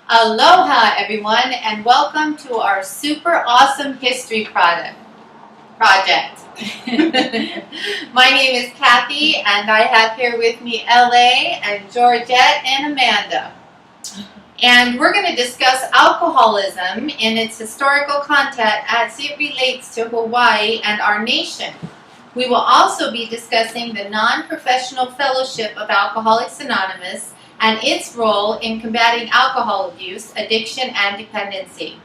Aloha everyone, and welcome to our super awesome history project. My name is Kathy, and I have here with me LA and Georgette and Amanda. And we're going to discuss alcoholism in its historical context as it relates to Hawaii and our nation. We will also be discussing the non-professional fellowship of Alcoholics Anonymous and its role in combating alcohol abuse, addiction, and dependency.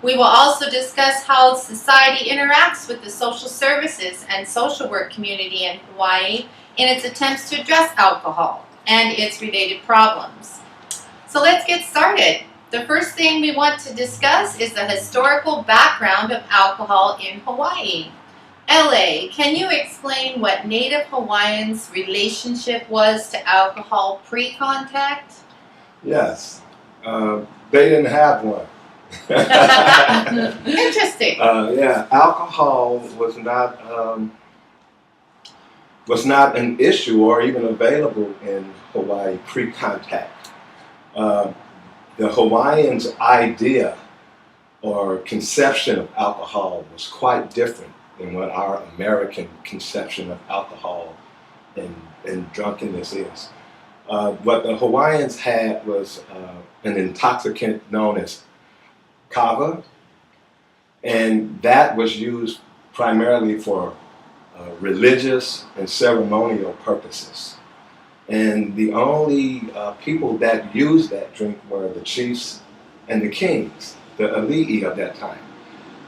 We will also discuss how society interacts with the social services and social work community in Hawaii in its attempts to address alcohol and its related problems. So let's get started. The first thing we want to discuss is the historical background of alcohol in Hawaii. LA, can you explain what Native Hawaiians' relationship was to alcohol pre-contact? Yes. They didn't have one. Interesting. Yeah, alcohol was not an issue or even available in Hawaii pre-contact. The Hawaiians' idea or conception of alcohol was quite different than what our American conception of alcohol and drunkenness is. What the Hawaiians had was an intoxicant known as kava, and that was used primarily for religious and ceremonial purposes. And the only people that used that drink were the chiefs and the kings, the ali'i of that time.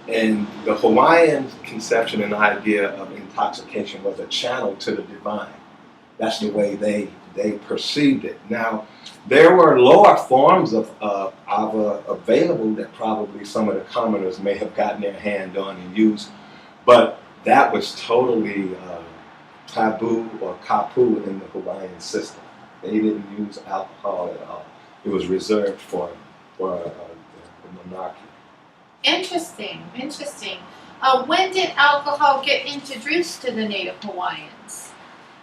And the Hawaiian conception and idea of intoxication was a channel to the divine. That's the way they perceived it. Now, there were lower forms of ava available that probably some of the commoners may have gotten their hand on and used, but that was totally taboo or kapu in the Hawaiian system. They didn't use alcohol at all. It was reserved for the monarchy. Interesting. When did alcohol get introduced to the Native Hawaiians?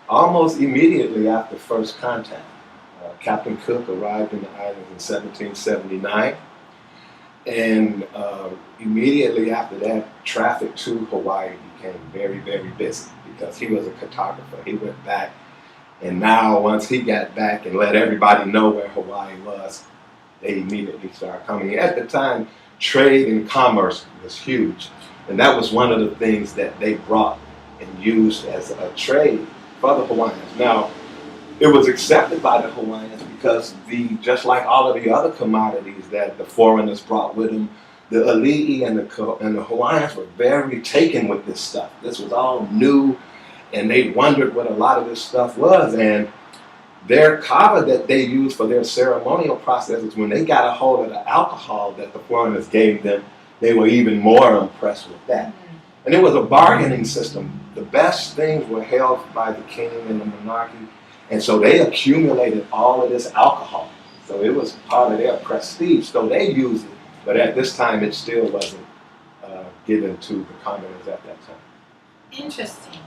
Almost immediately after first contact. Captain Cook arrived in the islands in 1779, and immediately after that, traffic to Hawaii became very, very busy because he was a cartographer. He went back, and now once he got back and let everybody know where Hawaii was, they immediately started coming. At the time, trade and commerce was huge, and that was one of the things that they brought and used as a trade for the Hawaiians. Now, it was accepted by the Hawaiians because just like all of the other commodities that the foreigners brought with them, the ali'i and the Hawaiians were very taken with this stuff. This was all new, and they wondered what a lot of this stuff was. And their kava that they used for their ceremonial processes, when they got a hold of the alcohol that the foreigners gave them, they were even more impressed with that. And it was a bargaining system. The best things were held by the king and the monarchy, and so they accumulated all of this alcohol. So it was part of their prestige. So they used it, but at this time it still wasn't given to the commoners at that time. Interesting.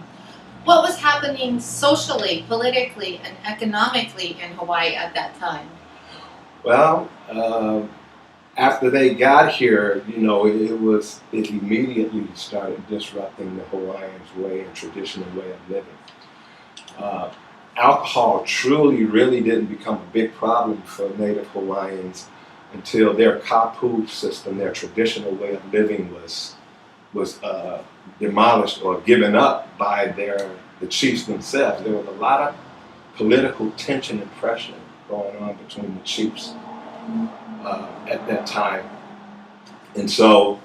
What was happening socially, politically, and economically in Hawaii at that time? Well, after they got here, it immediately started disrupting the Hawaiians' way and traditional way of living. Alcohol truly, really didn't become a big problem for Native Hawaiians until their kapu system, their traditional way of living, was demolished or given up by the chiefs themselves. There was a lot of political tension and pressure going on between the chiefs at that time, and so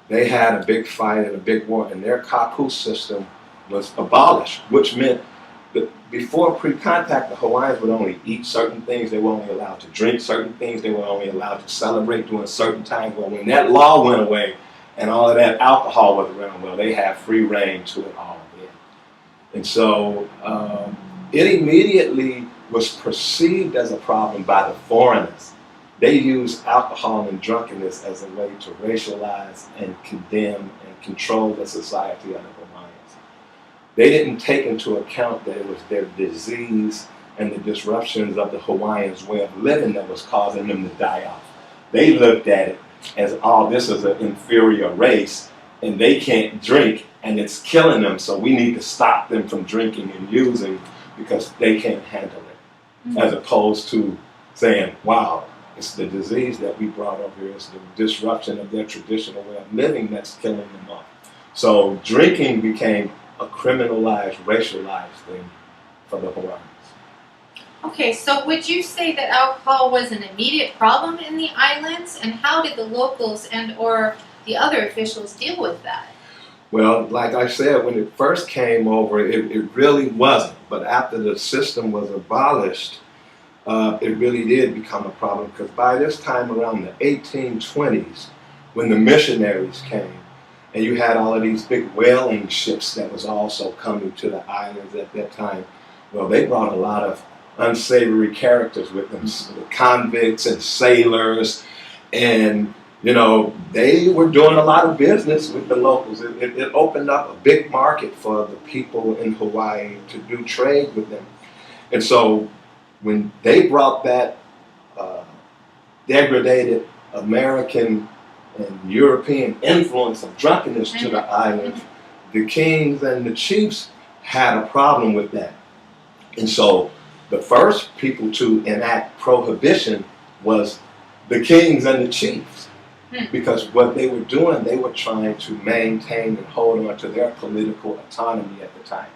they had a big fight and a big war, and their kapu system was abolished, which meant that before pre-contact, the Hawaiians would only eat certain things, they were only allowed to drink certain things, they were only allowed to celebrate during certain times. Well, when that law went away and all of that alcohol was around, well, they had free reign to it all again. And so it immediately was perceived as a problem by the foreigners. They used alcohol and drunkenness as a way to racialize and condemn and control the society of the Hawaiians. They didn't take into account that it was their disease and the disruptions of the Hawaiians' way of living that was causing them to die off. they looked at it as, oh, this is an inferior race and they can't drink and it's killing them, so we need to stop them from drinking and using because they can't handle it. As opposed to saying, wow, it's the disease that we brought over here, it's the disruption of their traditional way of living that's killing them off. So drinking became a criminalized, racialized thing for the Hawaiians. Okay, so would you say that alcohol was an immediate problem in the islands, and how did the locals and or the other officials deal with that? Well, like I said, when it first came over, it really wasn't. But after the system was abolished, it really did become a problem, because by this time around the 1820s, when the missionaries came, and you had all of these big whaling ships that was also coming to the islands at that time, well, they brought a lot of unsavory characters with them, convicts and sailors, and they were doing a lot of business with the locals. It opened up a big market for the people in Hawaii to do trade with them. And so when they brought that degraded American and European influence of drunkenness to the islands, the kings and the chiefs had a problem with that. And so the first people to enact prohibition was the kings and the chiefs. Because what they were doing, they were trying to maintain and hold on to their political autonomy at the time.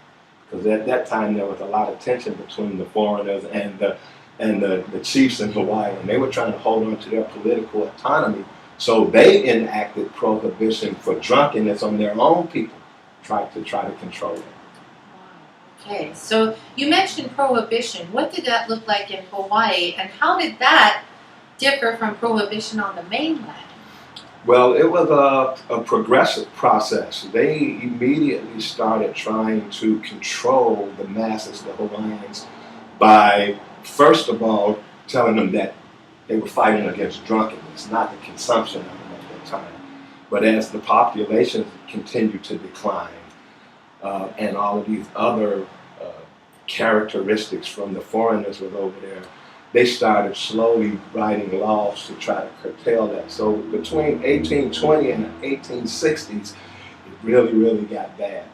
Because at that time there was a lot of tension between the foreigners and the chiefs in Hawaii, and they were trying to hold on to their political autonomy. So they enacted prohibition for drunkenness on their own people, try to control it. Okay, so you mentioned prohibition. What did that look like in Hawaii, and how did that differ from prohibition on the mainland? Well, it was a progressive process. They immediately started trying to control the masses, the Hawaiians, by, first of all, telling them that they were fighting against drunkenness, not the consumption of it at that time. But as the population continued to decline, and all of these other characteristics from the foreigners was over there, they started slowly writing laws to try to curtail that. So between 1820 and the 1860s, it really, really got bad.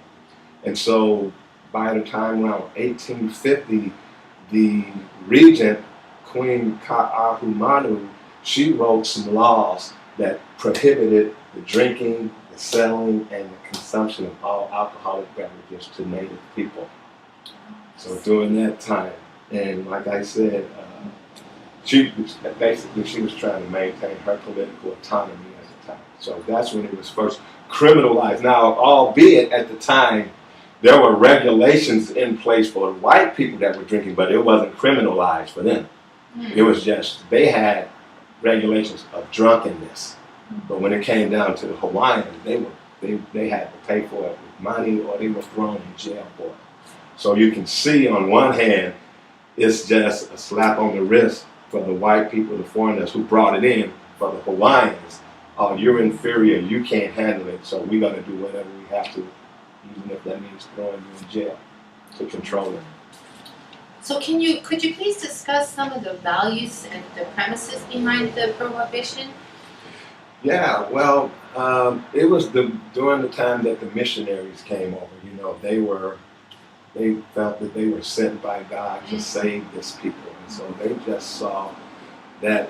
And so by the time around 1850, the regent, Queen Ka'ahumanu, she wrote some laws that prohibited the drinking, the selling, and the consumption of all alcoholic beverages to native people. So during that time, and like I said, she was trying to maintain her political autonomy at the time. So that's when it was first criminalized. Now, albeit at the time, there were regulations in place for white people that were drinking, but it wasn't criminalized for them. It was just, they had regulations of drunkenness. But when it came down to the Hawaiians, they had to pay for it with money, or they were thrown in jail for it. So you can see on one hand, it's just a slap on the wrist for the white people, the foreigners who brought it in. For the Hawaiians, oh, you're inferior, you can't handle it, so we're going to do whatever we have to, even if that means throwing you in jail to control it. So could you please discuss some of the values and the premises behind the prohibition? Yeah, well, it was during the time that the missionaries came over. They felt that they were sent by God to save this people, and so they just saw that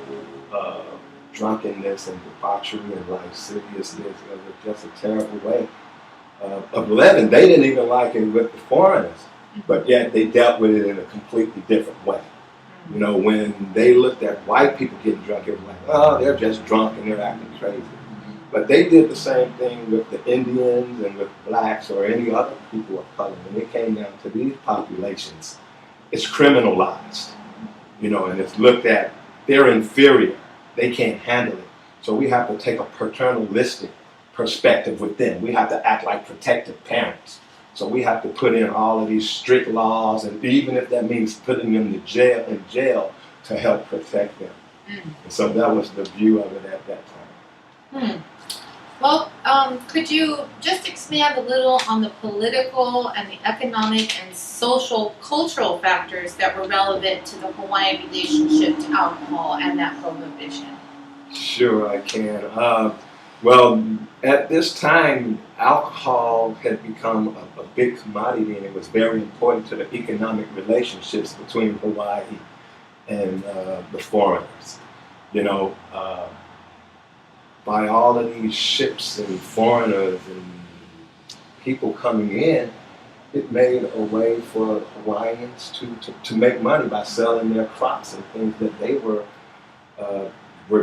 drunkenness and debauchery and lasciviousness was just a terrible way of living. They didn't even like it with the foreigners, but yet they dealt with it in a completely different way. When they looked at white people getting drunk, it was like, oh, they're just drunk and they're acting crazy. But they did the same thing with the Indians and with blacks or any other people of color. When it came down to these populations, it's criminalized, and it's looked at, they're inferior, they can't handle it. So we have to take a paternalistic perspective with them. We have to act like protective parents. So we have to put in all of these strict laws, and even if that means putting them in jail to help protect them. And so that was the view of it at that time. Well, could you just expand a little on the political and the economic and social, cultural factors that were relevant to the Hawaiian relationship to alcohol and that prohibition? Sure, I can. Well, at this time, alcohol had become a big commodity, and it was very important to the economic relationships between Hawaii and the foreigners. You know, by all of these ships and foreigners and people coming in, it made a way for Hawaiians to make money by selling their crops and things that they were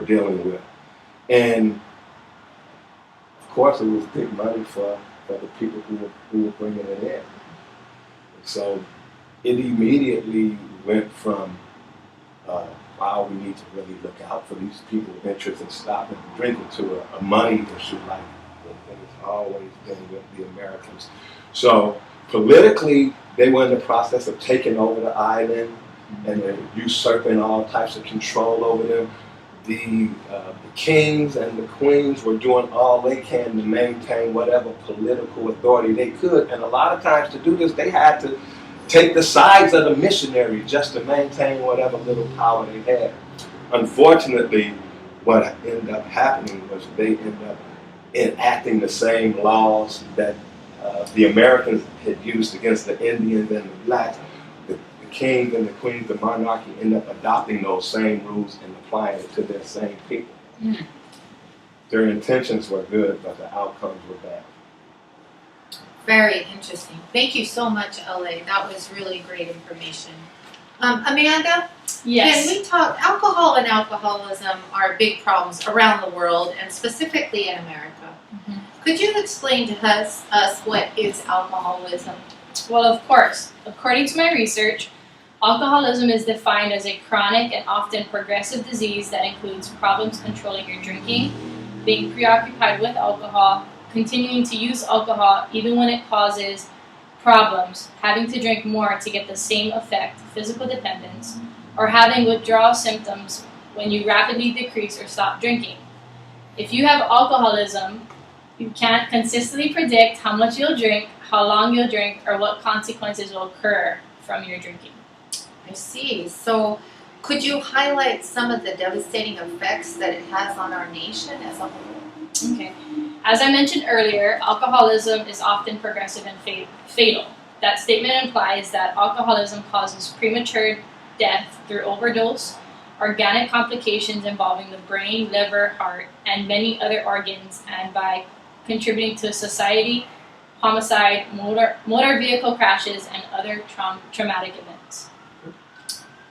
dealing with. And of course, it was big money for the people who were bringing it in. So it immediately went from, wow, we need to really look out for these people interested in stopping and drinking, to a money issue like it has always been with the Americans. So politically, they were in the process of taking over the island and usurping all types of control over them. The kings and the queens were doing all they can to maintain whatever political authority they could. And a lot of times to do this, they had to take the sides of the missionaries just to maintain whatever little power they had. Unfortunately, what ended up happening was they ended up enacting the same laws that the Americans had used against the Indians and the blacks. The kings and the queens, the monarchy, ended up adopting those same rules and applying it to their same people. Mm. Their intentions were good, but the outcomes were bad. Very interesting. Thank you so much, LA. That was really great information. Amanda, Yes. can we talk? Alcohol and alcoholism are big problems around the world, and specifically in America. Mhm. Could you explain to us what is alcoholism? Well, of course. According to my research, alcoholism is defined as a chronic and often progressive disease that includes problems controlling your drinking, being preoccupied with alcohol, continuing to use alcohol even when it causes problems, having to drink more to get the same effect, physical dependence, or having withdrawal symptoms when you rapidly decrease or stop drinking. If you have alcoholism, you can't consistently predict how much you'll drink, how long you'll drink, or what consequences will occur from your drinking. I see. So, could you highlight some of the devastating effects that it has on our nation as a whole? Okay. As I mentioned earlier, alcoholism is often progressive and fatal. That statement implies that alcoholism causes premature death through overdose, organic complications involving the brain, liver, heart, and many other organs, and by contributing to society, homicide, motor vehicle crashes, and other traumatic events.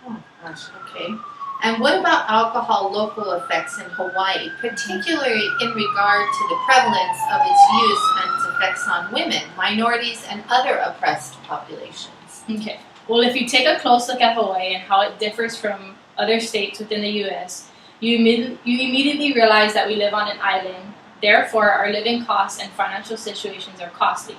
Oh gosh, okay. And what about alcohol local effects in Hawaii, particularly in regard to the prevalence of its use and its effects on women, minorities, and other oppressed populations? Okay. Well, if you take a close look at Hawaii and how it differs from other states within the U.S., you immediately realize that we live on an island. Therefore, our living costs and financial situations are costly.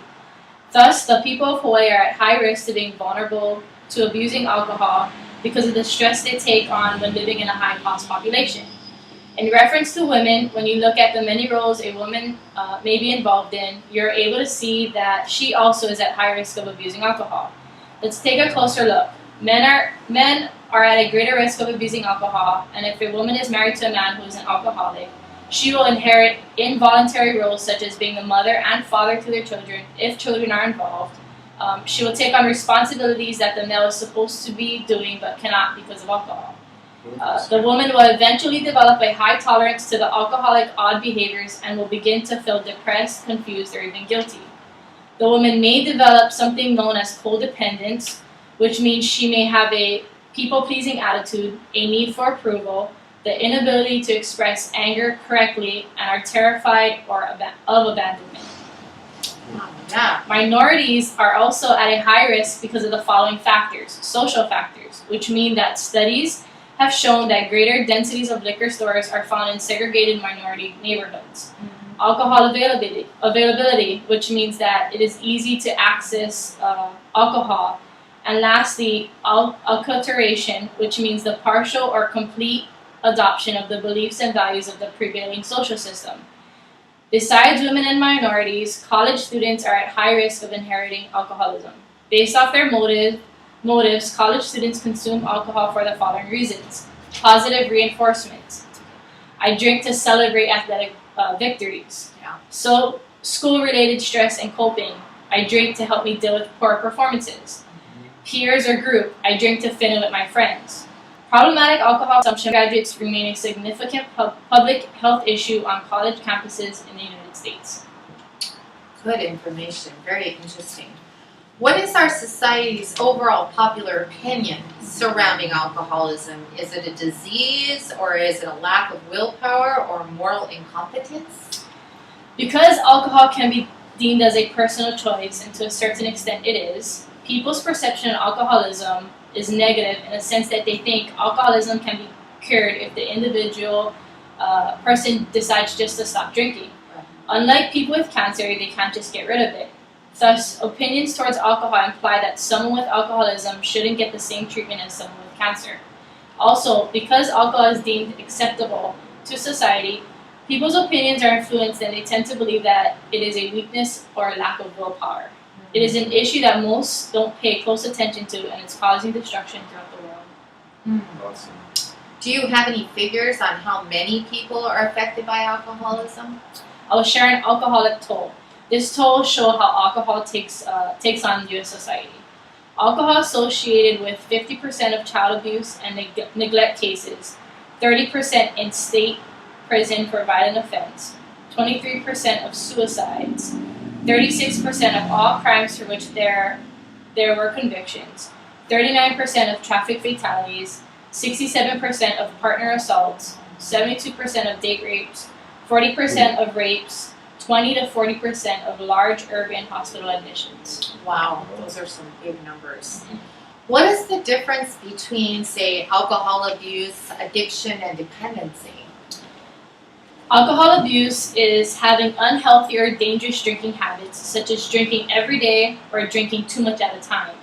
Thus, the people of Hawaii are at high risk to being vulnerable to abusing alcohol because of the stress they take on when living in a high-cost population. In reference to women, when you look at the many roles a woman may be involved in, you're able to see that she also is at high risk of abusing alcohol. Let's take a closer look. Men are at a greater risk of abusing alcohol, and if a woman is married to a man who is an alcoholic, she will inherit involuntary roles such as being the mother and father to their children, if children are involved. She will take on responsibilities that the male is supposed to be doing but cannot because of alcohol. The woman will eventually develop a high tolerance to the alcoholic odd behaviors and will begin to feel depressed, confused, or even guilty. The woman may develop something known as codependence, which means she may have a people-pleasing attitude, a need for approval, the inability to express anger correctly, and are terrified of abandonment. Yeah. Minorities are also at a high risk because of the following factors, social factors, which mean that studies have shown that greater densities of liquor stores are found in segregated minority neighborhoods. Mm-hmm. Alcohol availability, which means that it is easy to access alcohol. And lastly, acculturation, which means the partial or complete adoption of the beliefs and values of the prevailing social system. Besides women and minorities, college students are at high risk of inheriting alcoholism. Based off their motives, college students consume alcohol for the following reasons. Positive reinforcement. I drink to celebrate athletic victories. Yeah. So school-related stress and coping, I drink to help me deal with poor performances. Peers or group, I drink to fit in with my friends. Problematic alcohol consumption graduates remain a significant public health issue on college campuses in the United States. Good information, very interesting. What is our society's overall popular opinion surrounding alcoholism? Is it a disease, or is it a lack of willpower or moral incompetence? Because alcohol can be deemed as a personal choice, and to a certain extent it is, people's perception of alcoholism is negative in the sense that they think alcoholism can be cured if the individual person decides just to stop drinking. Right. Unlike people with cancer, they can't just get rid of it. Thus, opinions towards alcohol imply that someone with alcoholism shouldn't get the same treatment as someone with cancer. Also, because alcohol is deemed acceptable to society, people's opinions are influenced and they tend to believe that it is a weakness or a lack of willpower. It is an issue that most don't pay close attention to, and it's causing destruction throughout the world. Awesome. Do you have any figures on how many people are affected by alcoholism? I will share an alcoholic toll. This toll will show how alcohol takes on U.S. society. Alcohol associated with 50% of child abuse and neglect cases, 30% in state prison for violent offense, 23% of suicides, 36% of all crimes for which there were convictions, 39% of traffic fatalities, 67% of partner assaults, 72% of date rapes, 40% of rapes, 20 to 40% of large urban hospital admissions. Wow, those are some big numbers. What is the difference between, say, alcohol abuse, addiction, and dependency? Alcohol abuse is having unhealthy or dangerous drinking habits, such as drinking every day or drinking too much at a time.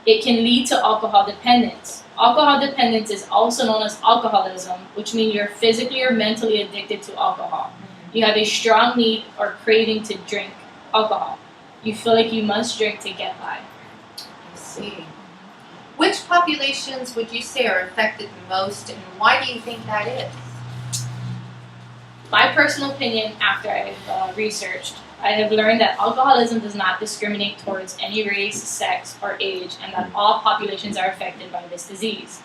It can lead to alcohol dependence. Alcohol dependence is also known as alcoholism, which means you're physically or mentally addicted to alcohol. You have a strong need or craving to drink alcohol. You feel like you must drink to get by. I see. Which populations would you say are affected the most, and why do you think that is? My personal opinion, after I've researched, I have learned that alcoholism does not discriminate towards any race, sex, or age, and that all populations are affected by this disease.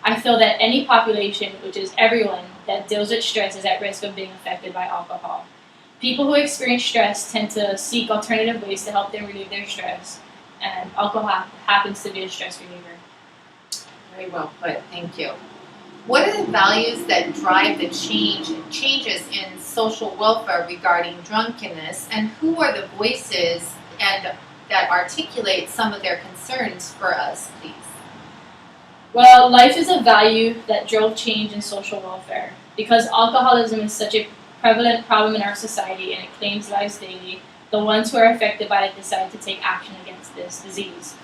I feel that any population, which is everyone, that deals with stress is at risk of being affected by alcohol. People who experience stress tend to seek alternative ways to help them relieve their stress, and alcohol happens to be a stress reliever. Very well put, thank you. What are the values that drive the changes in social welfare regarding drunkenness, and who are the voices that articulate some of their concerns for us, please? Well, life is a value that drove change in social welfare. Because alcoholism is such a prevalent problem in our society and it claims lives daily, the ones who are affected by it decide to take action against this disease.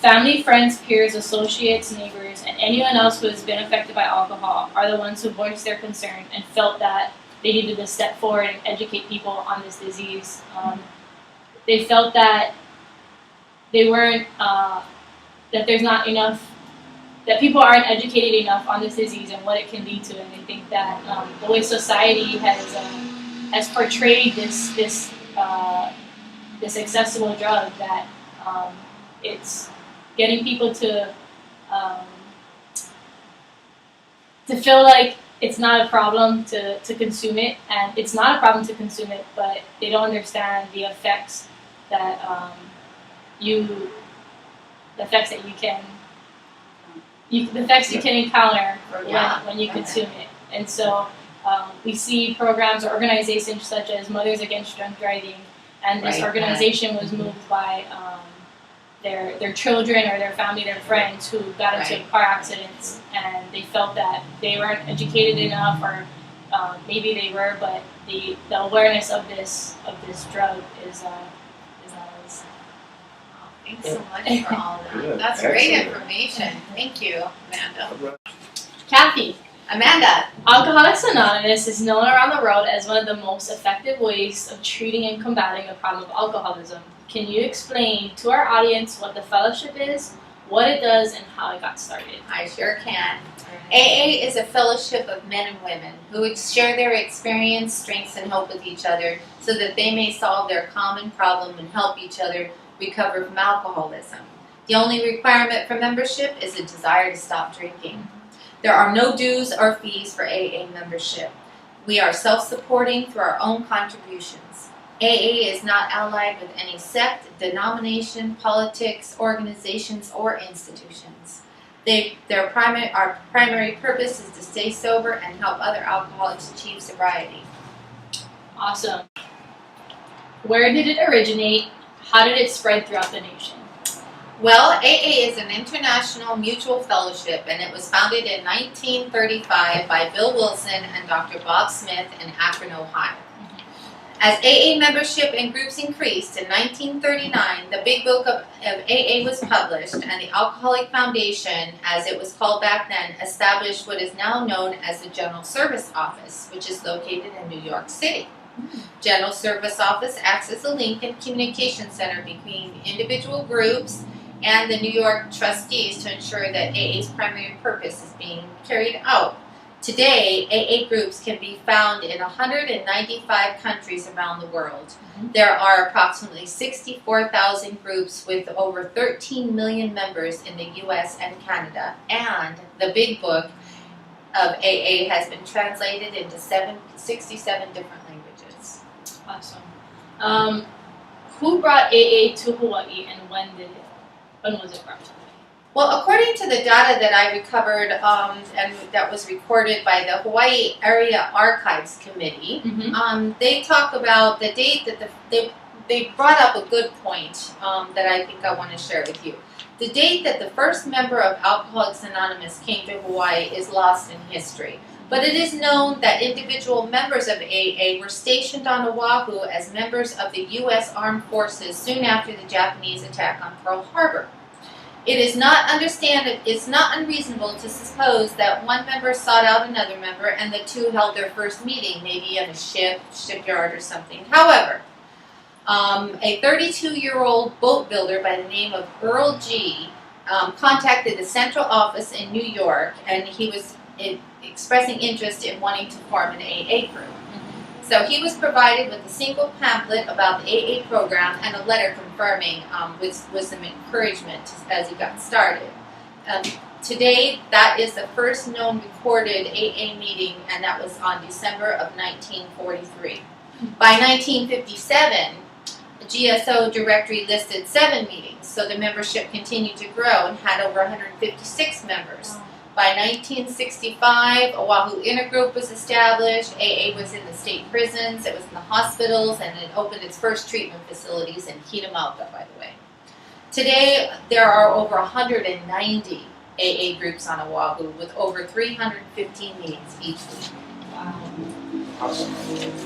Family, friends, peers, associates, neighbors, and anyone else who has been affected by alcohol are the ones who voiced their concern and felt that they needed to step forward and educate people on this disease. They felt that they weren't, that there's not enough, that people aren't educated enough on this disease and what it can lead to, and they think that the way society has portrayed this accessible drug, that it's getting people to feel like it's not a problem to consume it, and it's not a problem to consume it, but they don't understand the effects that you can encounter when you consume it. And so we see programs or organizations such as Mothers Against Drunk Driving, and this organization was moved by their children or their family, their friends who got into car accidents, and they felt that they weren't educated enough, or maybe they were, but the awareness of this drug is not as. Thanks so much for all that. Good. That's Excellent. great information. Thank you, Amanda. Kathy, Amanda, Alcoholics Anonymous is known around the world as one of the most effective ways of treating and combating the problem of alcoholism. Can you explain to our audience what the fellowship is, what it does and how it got started. I sure can. AA is a fellowship of men and women who would share their experience, strengths, and hope with each other so that they may solve their common problem and help each other recover from alcoholism. The only requirement for membership is a desire to stop drinking. There are no dues or fees for AA membership. We are self-supporting through our own contributions. AA is not allied with any sect, denomination, politics, organizations, or institutions. Our primary purpose is to stay sober and help other alcoholics achieve sobriety. Awesome. Where did it originate? How did it spread throughout the nation? Well, AA is an international mutual fellowship, and it was founded in 1935 by Bill Wilson and Dr. Bob Smith in Akron, Ohio. As AA membership and groups increased, in 1939, the Big Book of AA was published, and the Alcoholic Foundation, as it was called back then, established what is now known as the General Service Office, which is located in New York City. General Service Office acts as a link and communication center between individual groups and the New York trustees to ensure that AA's primary purpose is being carried out. Today, AA groups can be found in 195 countries around the world. There are approximately 64,000 groups with over 13 million members in the US and Canada, and the Big Book of AA has been translated into 67 different languages. Awesome. Who brought AA to Hawaii and when was it brought to Hawaii? Well, according to the data that I recovered and that was recorded by the Hawaii Area Archives Committee, they talk about the date that they brought up a good point that I think I want to share with you. The date that the first member of Alcoholics Anonymous came to Hawaii is lost in history. But it is known that individual members of AA were stationed on Oahu as members of the U.S. Armed Forces soon after the Japanese attack on Pearl Harbor. It is not unreasonable to suppose that one member sought out another member and the two held their first meeting, maybe in a shipyard or something. However, a 32-year-old boat builder by the name of Earl G. Contacted the central office in New York, and he was expressing interest in wanting to form an AA group. So he was provided with a single pamphlet about the AA program and a letter confirming with some encouragement as he got started. Today, that is the first known recorded AA meeting, and that was on December of 1943. By 1957, the GSO directory listed 7 meetings, so the membership continued to grow and had over 156 members. By 1965, Oahu Intergroup was established, AA was in the state prisons, it was in the hospitals, and it opened its first treatment facilities in Kitamalka, by the way. Today, there are over 190 AA groups on Oahu with over 315 meetings each week. Wow. Awesome.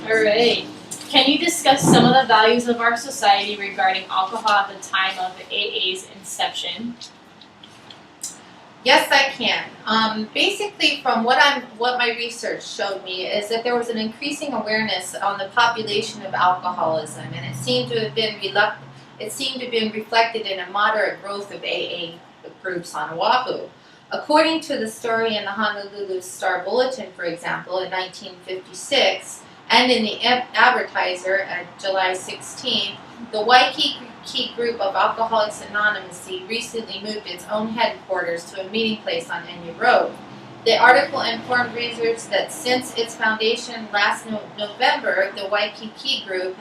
All right. Can you discuss some of the values of our society regarding alcohol at the time of AA's inception? Yes, I can. Basically, from what my research showed me is that there was an increasing awareness on the population of alcoholism, and it seemed to have been reflected in a moderate growth of AA groups on Oahu. According to the story in the Honolulu Star Bulletin, for example, in 1956, and in the Advertiser at July 16th, the Waikiki group of Alcoholics Anonymous recently moved its own headquarters to a meeting place on Enya Road. The article informed readers that since its foundation last November, the Waikiki group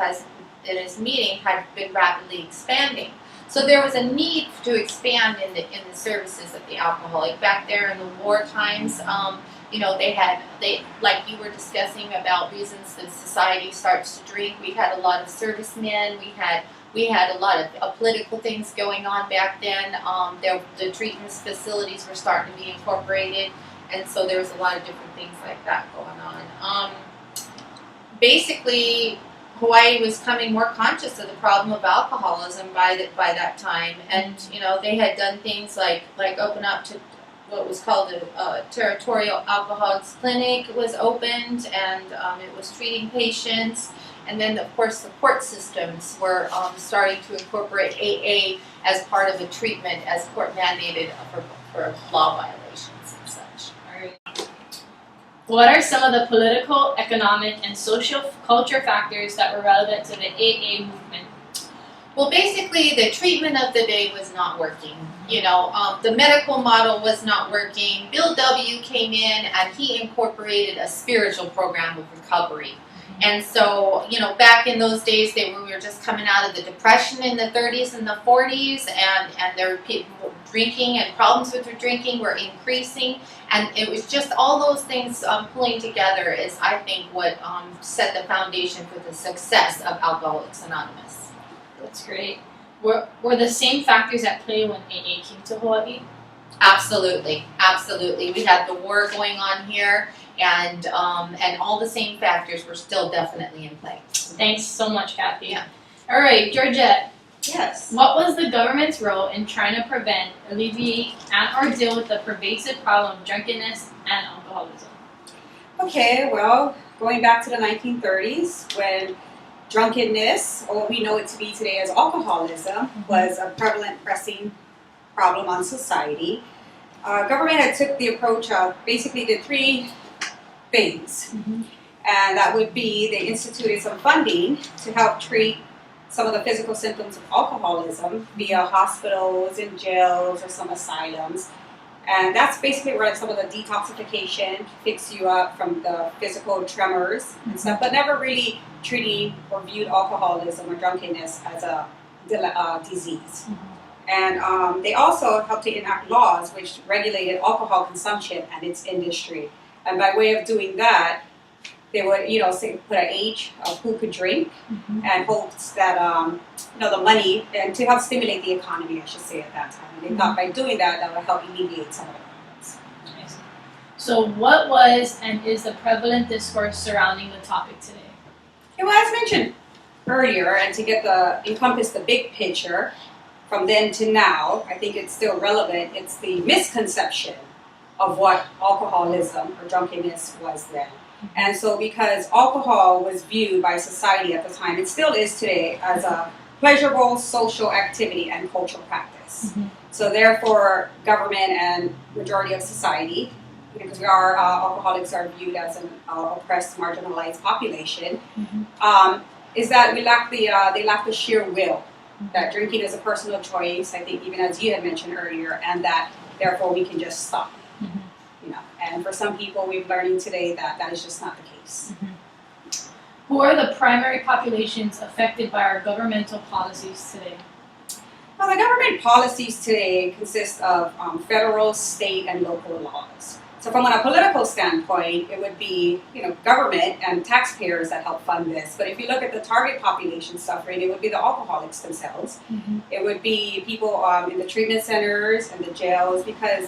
in its meeting had been rapidly expanding. So there was a need to expand in the services of the alcoholic. Back there in the war times, they like you were discussing about reasons that society starts to drink. We had a lot of servicemen. We had a lot of political things going on back then. The treatment facilities were starting to be incorporated, and so there was a lot of different things like that going on. Basically, Hawaii was becoming more conscious of the problem of alcoholism by that time, and they had done things like open up to what was called a territorial alcoholics clinic was opened, and it was treating patients. And then, of course, the court systems were starting to incorporate AA as part of a treatment as court mandated for law violations and such. Alright. What are some of the political, economic, and social culture factors that were relevant to the AA movement? Well, basically, the treatment of the day was not working. You know, the medical model was not working. Bill W. came in and he incorporated a spiritual program of recovery. And so, you know, back in those days, we were just coming out of the Depression in the 30s and the 40s, and there were people drinking, and problems with their drinking were increasing. And it was just all those things pulling together is, I think, what set the foundation for the success of Alcoholics Anonymous. That's great. Were the same factors at play when AA came to Hawaii? Absolutely, absolutely. We had the war going on here, and all the same factors were still definitely in play. Thanks so much, Kathy. Yeah. All right, Georgette. Yes. What was the government's role in trying to prevent, alleviate, and/or deal with the pervasive problem of drunkenness and alcoholism? Okay, well, going back to the 1930s when drunkenness, or what we know it to be today as alcoholism, was a prevalent, pressing problem on society. Government had took the approach of basically did three things. And that would be they instituted some funding to help treat some of the physical symptoms of alcoholism via hospitals and jails or some asylums. And that's basically where some of the detoxification fix you up from the physical tremors and stuff, but never really treating or viewed alcoholism or drunkenness as a disease. And they also helped to enact laws which regulated alcohol consumption and its industry. And by way of doing that, they would, say, put an age of who could drink, and hopes that, the money, and to help stimulate the economy, I should say, at that time. And they thought by doing that, that would help alleviate some of the problems. Nice. So what was and is the prevalent discourse surrounding the topic today? Okay, well, as mentioned earlier, and to encompass the big picture, from then to now, I think it's still relevant. It's the misconception of what alcoholism or drunkenness was then. And so because alcohol was viewed by society at the time, it still is today, as a pleasurable social activity and cultural practice. So therefore, government and majority of society, because we are alcoholics are viewed as an oppressed, marginalized population, is that they lack the sheer will. That drinking is a personal choice, I think, even as you had mentioned earlier, and that therefore we can just stop. And for some people, we're learning today that that is just not the case. Who are the primary populations affected by our governmental policies today? Well, the government policies today consist of federal, state, and local laws. So from a political standpoint, it would be, government and taxpayers that help fund this. But if you look at the target population suffering, it would be the alcoholics themselves. It would be people in the treatment centers and the jails, because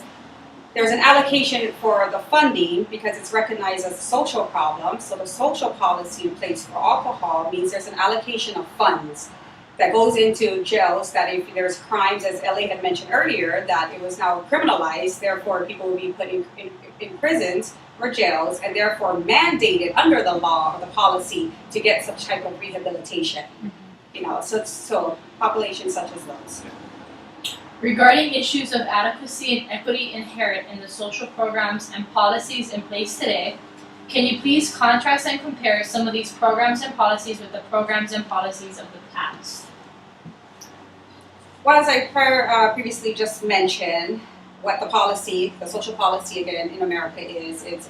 there's an allocation for the funding because it's recognized as a social problem. So the social policy in place for alcohol means there's an allocation of funds that goes into jails, that if there's crimes, as Ellie had mentioned earlier, that it was now criminalized, therefore people will be put in prisons or jails, and therefore mandated under the law or the policy to get some type of rehabilitation. So populations such as those. Regarding issues of adequacy and equity inherent in the social programs and policies in place today, can you please contrast and compare some of these programs and policies with the programs and policies of the past? Well, as I previously just mentioned, what the social policy again in America is, it's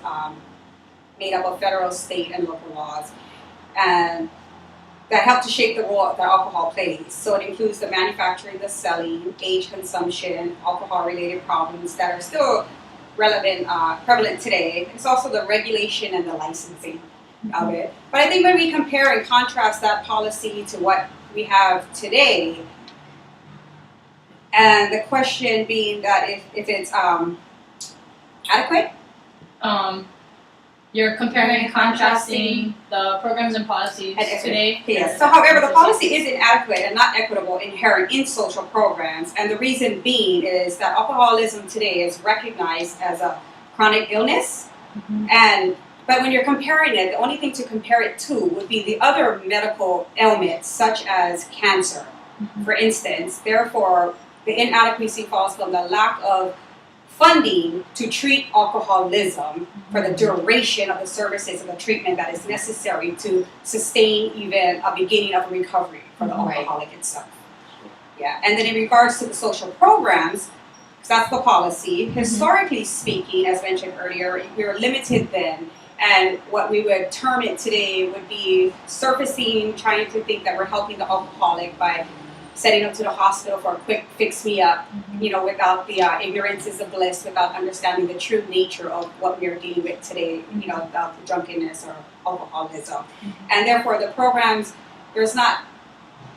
made up of federal, state, and local laws, and that help to shape the role that alcohol plays. So it includes the manufacturing, the selling, age consumption, alcohol-related problems that are still prevalent today. It's also the regulation and the licensing of it. But I think when we compare and contrast that policy to what we have today, and the question being that if it's adequate? You're comparing and contrasting the programs and policies today? Yes. So however, the policy is inadequate and not equitable inherent in social programs, and the reason being is that alcoholism today is recognized as a chronic illness, and But when you're comparing it, the only thing to compare it to would be the other medical ailments, such as cancer, for instance. Therefore, the inadequacy falls from the lack of funding to treat alcoholism for the duration of the services and the treatment that is necessary to sustain even a beginning of recovery for the Right. alcoholic itself. Yeah, and then in regards to the social programs, because that's the policy, historically speaking, as mentioned earlier, we were limited then, and what we would term it today would be surfacing, trying to think that we're helping the alcoholic by setting up to the hospital for a quick fix me up, you know, without the ignorance is a bliss, without understanding the true nature of what we're dealing with today, you know, about the drunkenness or alcoholism. And therefore the programs, there's not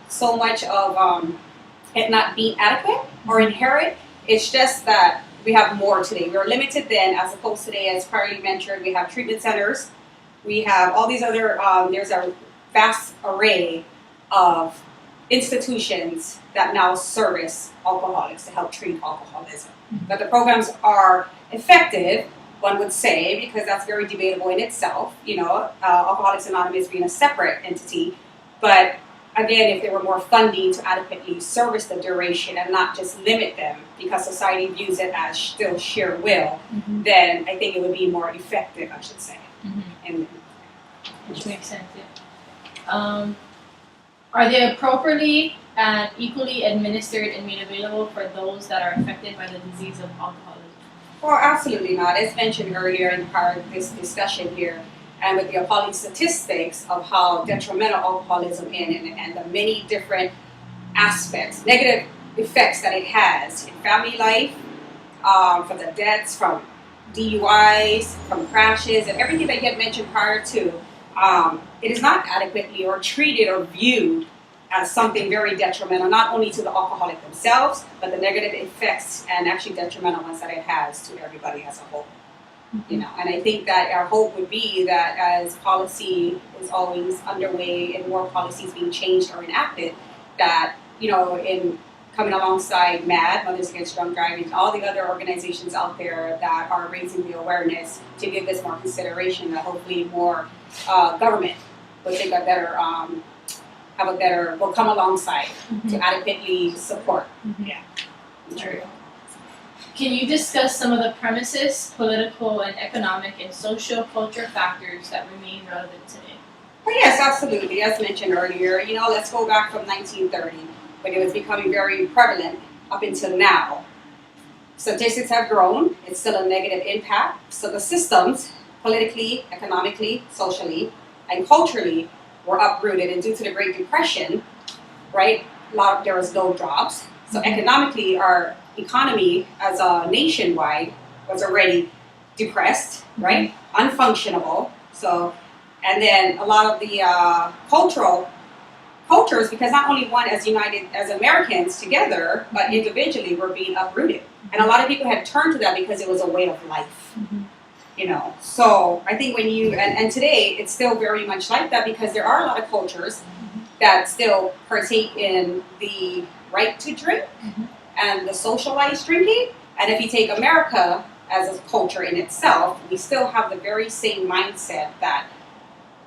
so much of it not being adequate or inherent. It's just that we have more today. We're limited then, as opposed to today, as priorly mentioned, we have treatment centers. We have all these other, there's a vast array of institutions that now service alcoholics to help treat alcoholism. But the programs are effective, one would say, because that's very debatable in itself, you know, Alcoholics Anonymous being a separate entity. But again, if there were more funding to adequately service the duration and not just limit them because society views it as still sheer will, then I think it would be more effective, I should say. And Which makes sense, yeah. Are they appropriately and equally administered and made available for those that are affected by the disease of alcoholism? well, absolutely not. As mentioned earlier in part of this discussion here, and with the appalling statistics of how detrimental alcoholism is and the many different aspects, negative effects that it has in family life, from the deaths, from DUIs, from crashes, and everything that you had mentioned prior to, it is not adequately or treated or viewed as something very detrimental, not only to the alcoholic themselves, but the negative effects and actually detrimental ones that it has to everybody as a whole. You know, and I think that our hope would be that as policy is always underway and more policies being changed or enacted, that, you know, in coming alongside MAD, Mothers Against Drunk Driving, and all the other organizations out there that are raising the awareness to give this more consideration, that hopefully more government will take a better, will come alongside to adequately support. Yeah. True. Can you discuss some of the premises, political and economic and social culture factors that remain relevant today? Well, yes, absolutely. As mentioned earlier, you know, let's go back from 1930, when it was becoming very prevalent up until now. Statistics have grown. It's still a negative impact. So the systems, politically, economically, socially, and culturally, were uprooted. And due to the Great Depression, right, there was no jobs. So economically, our economy as a nationwide was already depressed, right, unfunctionable. So, and then a lot of the cultures, because not only one as united as Americans together, but individually were being uprooted. And a lot of people had turned to that because it was a way of life. You know, so I think when you, and today it's still very much like that, because there are a lot of cultures that still partake in the right to drink and the socialized drinking. And if you take America as a culture in itself, we still have the very same mindset that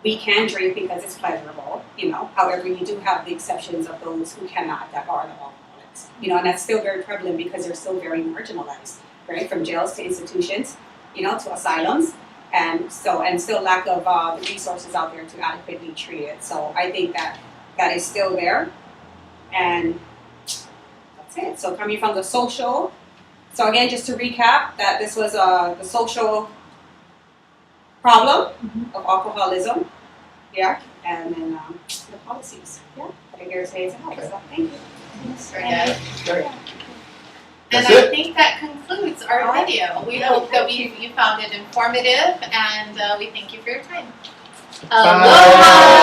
we can drink because it's pleasurable, you know. However, you do have the exceptions of those who cannot, that are the alcoholics, you know, and that's still very prevalent because they're still very marginalized, right, from jails to institutions, you know, to asylums, and still lack of the resources out there to adequately treat it. So I think that is still there, and that's it. So coming from the social, so again, just to recap, that this was the social problem of alcoholism, yeah, and then the policies, yeah. I think there's ways out. So thank you. Thanks, Bernadette. Great. And That's I it. think that concludes our video. We hope that you found it informative, and we thank you for your time. Bye. Aloha!